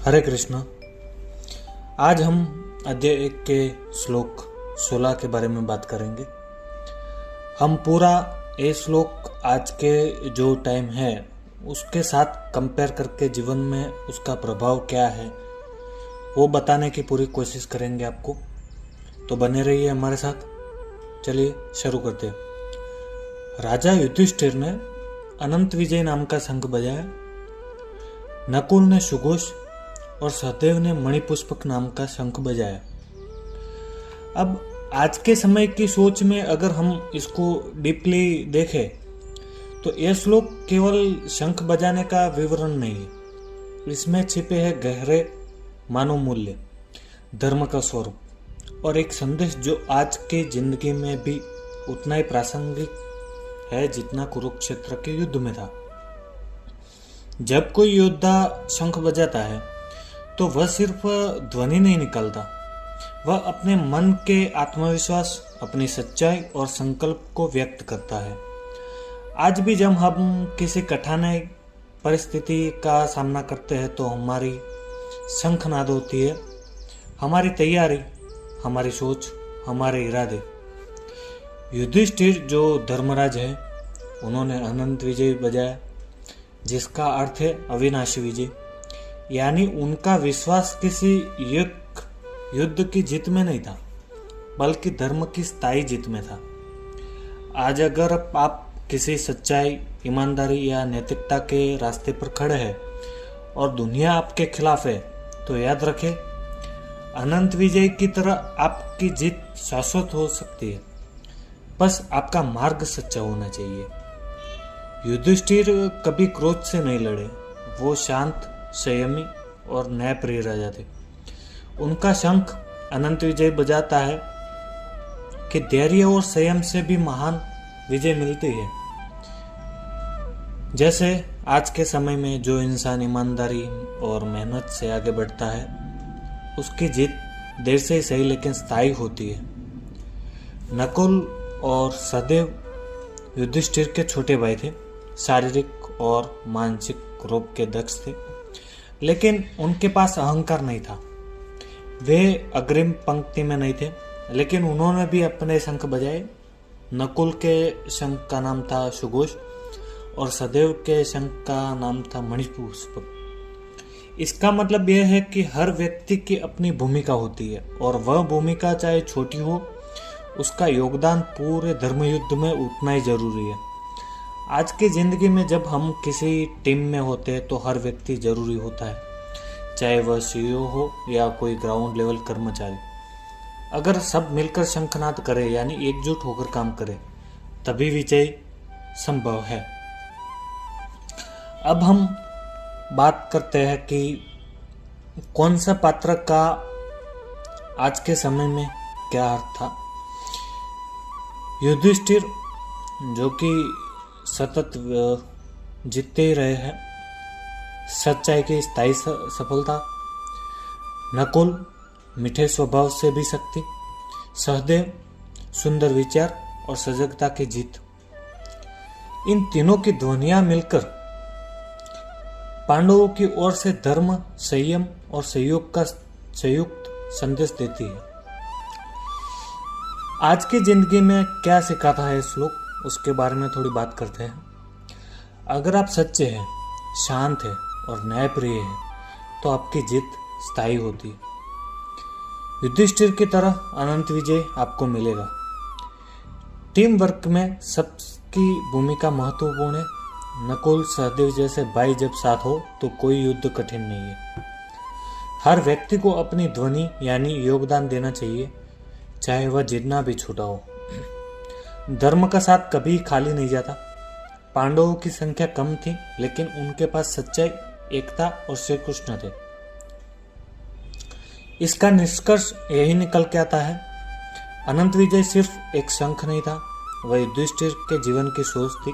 हरे कृष्ण। आज हम अध्याय 1 के श्लोक 16 के बारे में बात करेंगे। हम पूरा ये श्लोक आज के जो टाइम है उसके साथ कंपेयर करके जीवन में उसका प्रभाव क्या है वो बताने की पूरी कोशिश करेंगे आपको, तो बने रहिए हमारे साथ। चलिए शुरू करते हैं। राजा युधिष्ठिर ने अनंत विजय नाम का शंख बजाया, नकुल ने सुघोष और सहदेव ने मणिपुष्पक नाम का शंख बजाया। अब आज के समय की सोच में अगर हम इसको डीपली देखें तो यह श्लोक केवल शंख बजाने का विवरण नहीं है, इसमें छिपे हैं गहरे मानव मूल्य, धर्म का स्वरूप और एक संदेश जो आज के जिंदगी में भी उतना ही प्रासंगिक है जितना कुरुक्षेत्र के युद्ध में था। जब कोई योद्धा शंख बजाता है तो वह सिर्फ ध्वनि नहीं निकालता, वह अपने मन के आत्मविश्वास, अपनी सच्चाई और संकल्प को व्यक्त करता है। आज भी जब हम किसी कठिन परिस्थिति का सामना करते हैं तो हमारी शंखनाद होती है, हमारी तैयारी, हमारी सोच, हमारे इरादे। युधिष्ठिर जो धर्मराज है उन्होंने अनंत विजय बजाया, जिसका अर्थ है अविनाशी विजय, यानी उनका विश्वास किसी युद्ध की जीत में नहीं था बल्कि धर्म की स्थायी जीत में था। आज अगर आप किसी सच्चाई, ईमानदारी या नैतिकता के रास्ते पर खड़े हैं और दुनिया आपके खिलाफ है तो याद रखें, अनंत विजय की तरह आपकी जीत शाश्वत हो सकती है, बस आपका मार्ग सच्चा होना चाहिए। युधिष्ठिर कभी क्रोध से नहीं लड़े, वो शांत, संयमी और न्यायप्रिय राजा थे। उनका शंख अनंत विजय बजाता है कि धैर्य और संयम से भी महान विजय मिलती है। जैसे आज के समय में जो इंसान ईमानदारी और मेहनत से आगे बढ़ता है उसकी जीत देर से ही सही लेकिन स्थायी होती है। नकुल और सहदेव युधिष्ठिर के छोटे भाई थे, शारीरिक और मानसिक रूप के दक्ष थे, लेकिन उनके पास अहंकार नहीं था। वे अग्रिम पंक्ति में नहीं थे, लेकिन उन्होंने भी अपने शंख बजाए। नकुल के शंख का नाम था सुघोष और सहदेव के शंख का नाम था मणिपुष्पक। इसका मतलब यह है कि हर व्यक्ति की अपनी भूमिका होती है और वह भूमिका चाहे छोटी हो, उसका योगदान पूरे धर्म युद्ध में उतना ही जरूरी है। आज की जिंदगी में जब हम किसी टीम में होते हैं तो हर व्यक्ति जरूरी होता है, चाहे वह सीईओ हो या कोई ग्राउंड लेवल कर्मचारी। अगर सब मिलकर शंखनाद करें यानी एकजुट होकर काम करें तभी विजय संभव है। अब हम बात करते हैं कि कौन सा पात्र का आज के समय में क्या अर्थ था। युधिष्ठिर जो कि सतत जीतते ही रहे हैं, सच्चाई की स्थायी सफलता। नकुल मीठे स्वभाव से भी शक्ति, सहदेव सुंदर विचार और सजगता की जीत। इन तीनों की ध्वनियां मिलकर पांडवों की ओर से धर्म, संयम और सहयोग का संयुक्त संदेश देती है। आज की जिंदगी में क्या सिखाता है श्लोक, उसके बारे में थोड़ी बात करते हैं। अगर आप सच्चे हैं, शांत हैं और न्यायप्रिय हैं तो आपकी जीत स्थायी होती है। युधिष्ठिर की तरह अनंत विजय आपको मिलेगा। टीम वर्क में सबकी भूमिका महत्वपूर्ण है। नकुल, सहदेव जैसे भाई जब साथ हो तो कोई युद्ध कठिन नहीं है। हर व्यक्ति को अपनी ध्वनि यानी योगदान देना चाहिए, चाहे वह जितना भी छोटा हो। धर्म का साथ कभी खाली नहीं जाता। पांडवों की संख्या कम थी लेकिन उनके पास सच्चाई, एकता और श्री कृष्ण थे। इसका निष्कर्ष यही निकल के आता है, अनंत विजय सिर्फ एक शंख नहीं था, वह युधिष्ठिर के जीवन की सोच थी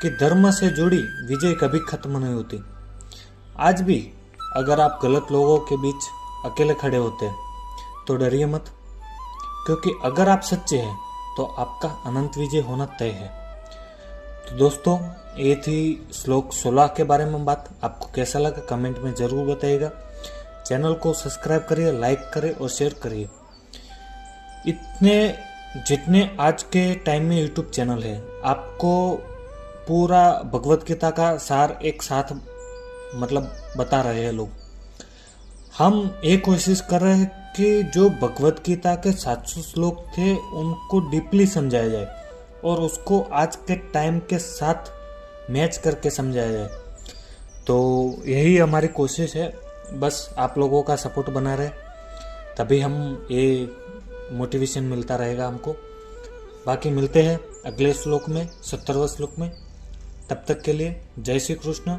कि धर्म से जुड़ी विजय कभी खत्म नहीं होती। आज भी अगर आप गलत लोगों के बीच अकेले खड़े होते हैं तो डरिए मत, क्योंकि अगर आप सच्चे हैं तो आपका अनंत विजय होना तय है। तो दोस्तों, ये थी श्लोक 16 के बारे में बात। आपको कैसा लगा कमेंट में ज़रूर बताइएगा। चैनल को सब्सक्राइब करिए, लाइक करिए और शेयर करिए। जितने आज के टाइम में यूट्यूब चैनल है, आपको पूरा भगवत गीता का सार एक साथ मतलब बता रहे हैं लोग। हम ये कोशिश कर रहे हैं कि जो भगवत गीता के 700 श्लोक थे उनको डीपली समझाया जाए और उसको आज के टाइम के साथ मैच करके समझाया जाए। तो यही हमारी कोशिश है। बस आप लोगों का सपोर्ट बना रहे, तभी हम ये मोटिवेशन मिलता रहेगा हमको। बाकी मिलते हैं अगले श्लोक में, 70वें श्लोक में। तब तक के लिए जय श्री कृष्ण।